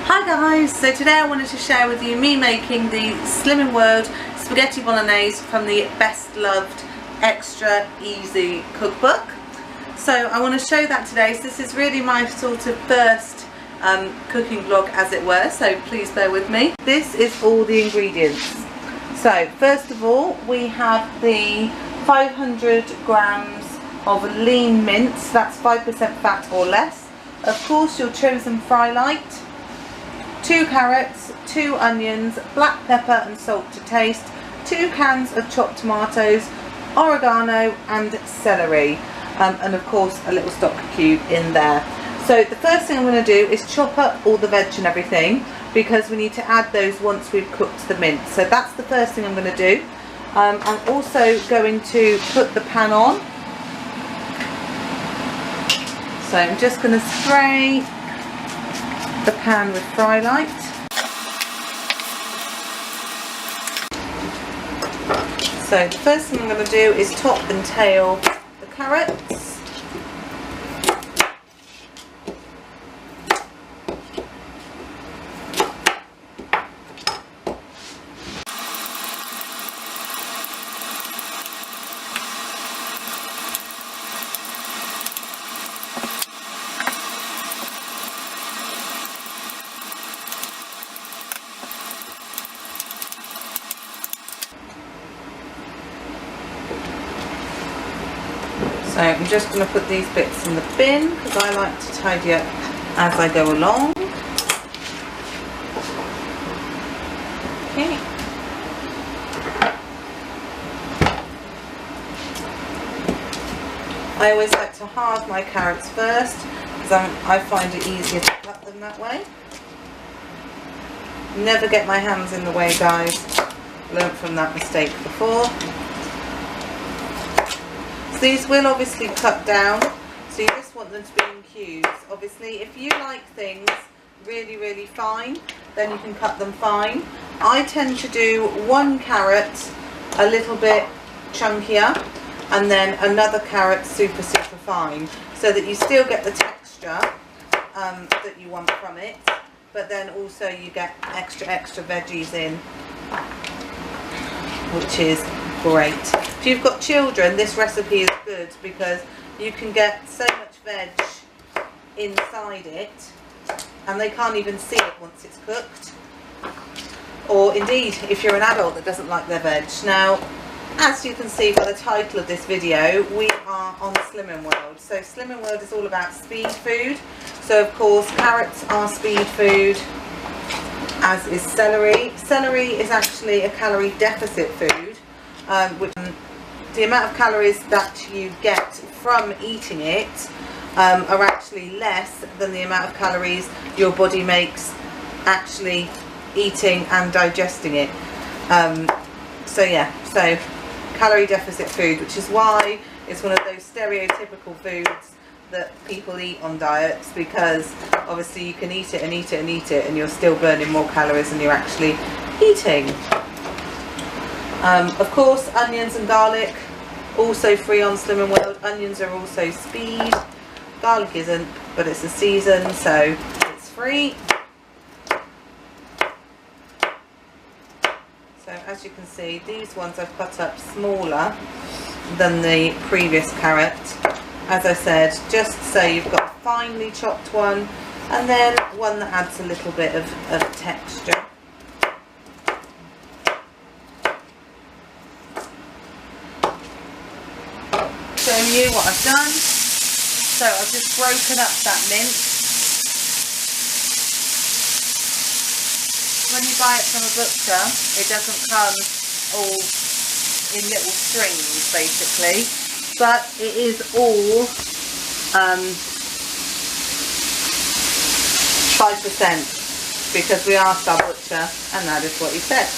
Hi guys, so today I wanted to share with you me making the Slimming World Spaghetti Bolognese from the Best Loved Extra Easy cookbook. So I want to show that today. So this is really my sort of first cooking vlog, as it were, so please bear with me. This is all the ingredients. So first of all, we have the 500 grams of lean mince, that's 5% fat or less. Of course, your chosen fry light, 2 carrots, 2 onions, black pepper and salt to taste, 2 cans of chopped tomatoes, oregano and celery, and of course a little stock cube in there. So the first thing I'm going to do is chop up all the veg and everything, because we need to add those once we've cooked the mince. So that's the first thing I'm going to do. I'm also going to put the pan on. So I'm just going to spray the pan with fry light. So the first thing I'm going to do is top and tail the carrots. So I'm just going to put these bits in the bin because I like to tidy up as I go along. Okay. I always like to halve my carrots first because I find it easier to cut them that way. Never get my hands in the way, guys. Learned from that mistake before. These will obviously cut down, so you just want them to be in cubes. Obviously, if you like things really fine, then you can cut them fine. I tend to do 1 carrot a little bit chunkier and then another carrot super fine, so that you still get the texture that you want from it, but then also you get extra veggies in, which is great. If you've got children, this recipe is good because you can get so much veg inside it and they can't even see it once it's cooked. Or indeed, if you're an adult that doesn't like their veg. Now, as you can see by the title of this video, we are on Slimming World. So Slimming World is all about speed food. So of course, carrots are speed food, as is celery. Celery is actually a calorie deficit food. Which the amount of calories that you get from eating it are actually less than the amount of calories your body makes actually eating and digesting it. So yeah, so calorie deficit food, which is why it's one of those stereotypical foods that people eat on diets, because obviously you can eat it and eat it and eat it and you're still burning more calories than you're actually eating. Of course, onions and garlic, also free on Slimming World. Onions are also speed. Garlic isn't, but it's a season, so it's free. So as you can see, these ones I've cut up smaller than the previous carrot. As I said, just so you've got a finely chopped one, and then one that adds a little bit of texture. Showing you what I've done. So I've just broken up that mince. When you buy it from a butcher, it doesn't come all in little strings basically, but it is all 5% because we asked our butcher and that is what he said.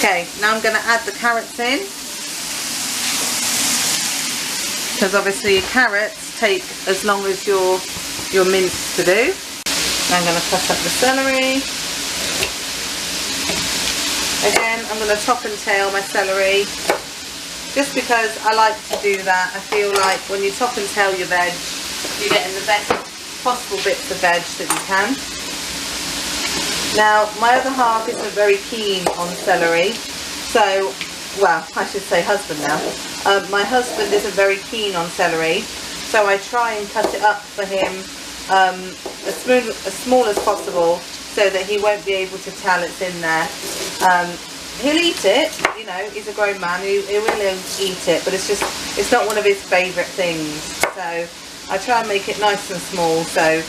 Okay, now I'm going to add the carrots in, because obviously carrots take as long as your mince to do. Now I'm going to cut up the celery. Again, I'm going to top and tail my celery. just because I like to do that. I feel like when you top and tail your veg, you're getting the best possible bits of veg that you can. Now, my other half isn't very keen on celery, so, well, I should say husband now. My husband isn't very keen on celery, so I try and cut it up for him as small as possible, so that he won't be able to tell it's in there. He'll eat it, you know, he's a grown man, he will eat it, but it's not one of his favourite things. So I try and make it nice and small, so,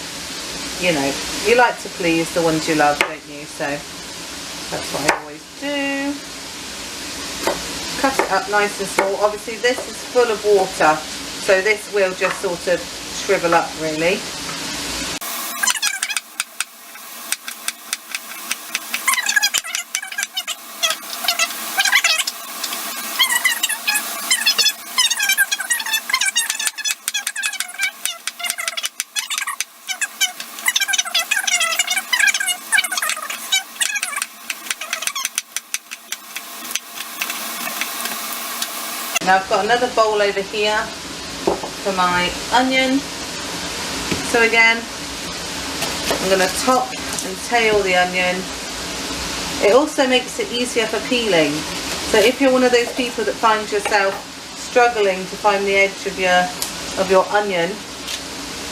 you know, you like to please the ones you love, don't you? So that's what I always do. Cut it up nice and small. Obviously this is full of water, so this will just sort of shrivel up really. Now I've got another bowl over here for my onion. So again, I'm going to top and tail the onion. It also makes it easier for peeling. So if you're one of those people that finds yourself struggling to find the edge of your onion,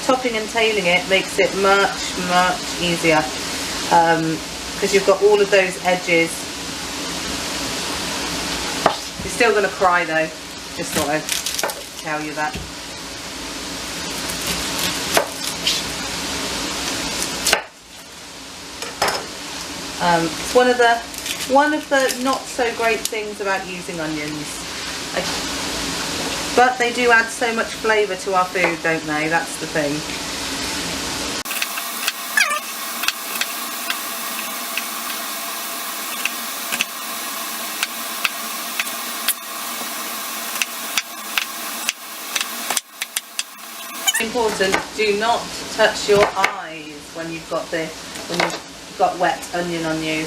topping and tailing it makes it much easier, because you've got all of those edges. You're still going to cry though. Just thought I'd tell you that. It's one of the not so great things about using onions. But they do add so much flavour to our food, don't they? That's the thing. Important, do not touch your eyes when you've got wet onion on you.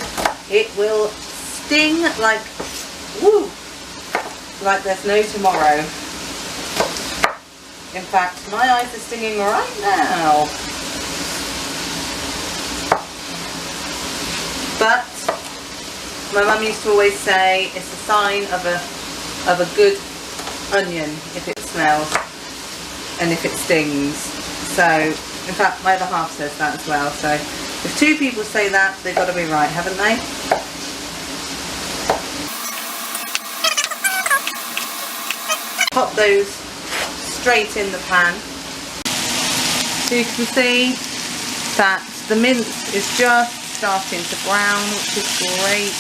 It will sting like, woo, like there's no tomorrow. In fact, my eyes are stinging right now. But my mum used to always say it's a sign of a good onion if it smells and if it stings. So, in fact, my other half says that as well. So, if two people say that, they've got to be right, haven't they? Pop those straight in the pan. So you can see that the mince is just starting to brown, which is great.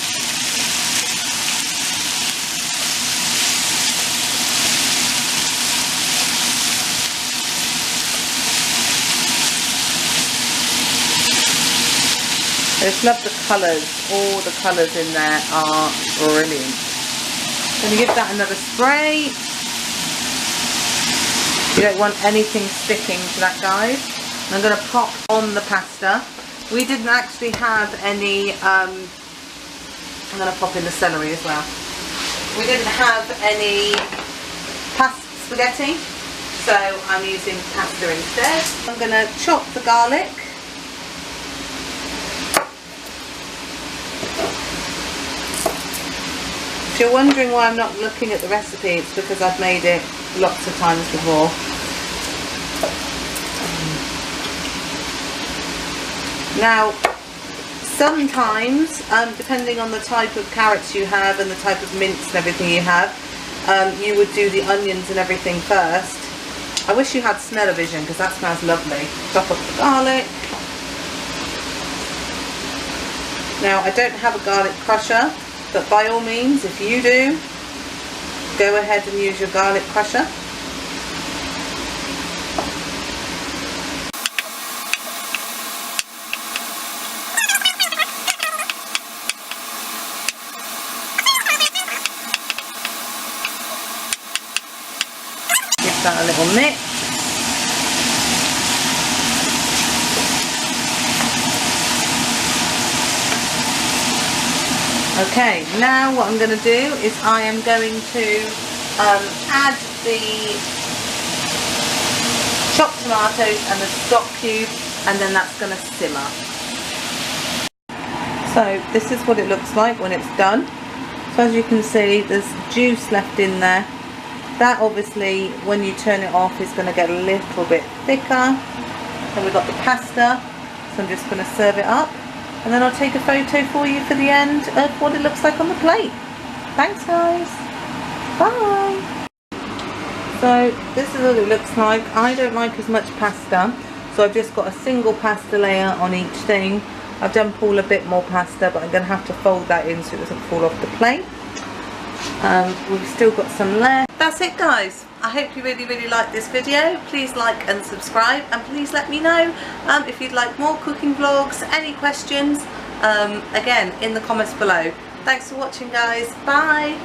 I just love the colours. All the colours in there are brilliant. I'm going to give that another spray. You don't want anything sticking to that, guys. I'm going to pop on the pasta. We didn't actually have any, I'm going to pop in the celery as well. We didn't have any spaghetti, so I'm using pasta instead. I'm going to chop the garlic. If you're wondering why I'm not looking at the recipe, it's because I've made it lots of times before. Now, sometimes, depending on the type of carrots you have and the type of mince and everything you have, you would do the onions and everything first. I wish you had smell-o-vision, because that smells lovely. Chop up the garlic. Now, I don't have a garlic crusher, but by all means, if you do, go ahead and use your garlic crusher. Give that a little mix. Okay, now what I'm going to do is I am going to add the chopped tomatoes and the stock cube, and then that's going to simmer. So this is what it looks like when it's done. So as you can see, there's juice left in there. That obviously, when you turn it off, is going to get a little bit thicker. So we've got the pasta, so I'm just going to serve it up, and then I'll take a photo for you for the end of what it looks like on the plate. Thanks guys, bye. So this is what it looks like. I don't like as much pasta, so I've just got a single pasta layer on each thing. I've done Paul a bit more pasta, but I'm going to have to fold that in so it doesn't fall off the plate. We've still got some left. That's it guys. I hope you really liked this video. Please like and subscribe, and please let me know if you'd like more cooking vlogs, any questions, again in the comments below. Thanks for watching guys, bye.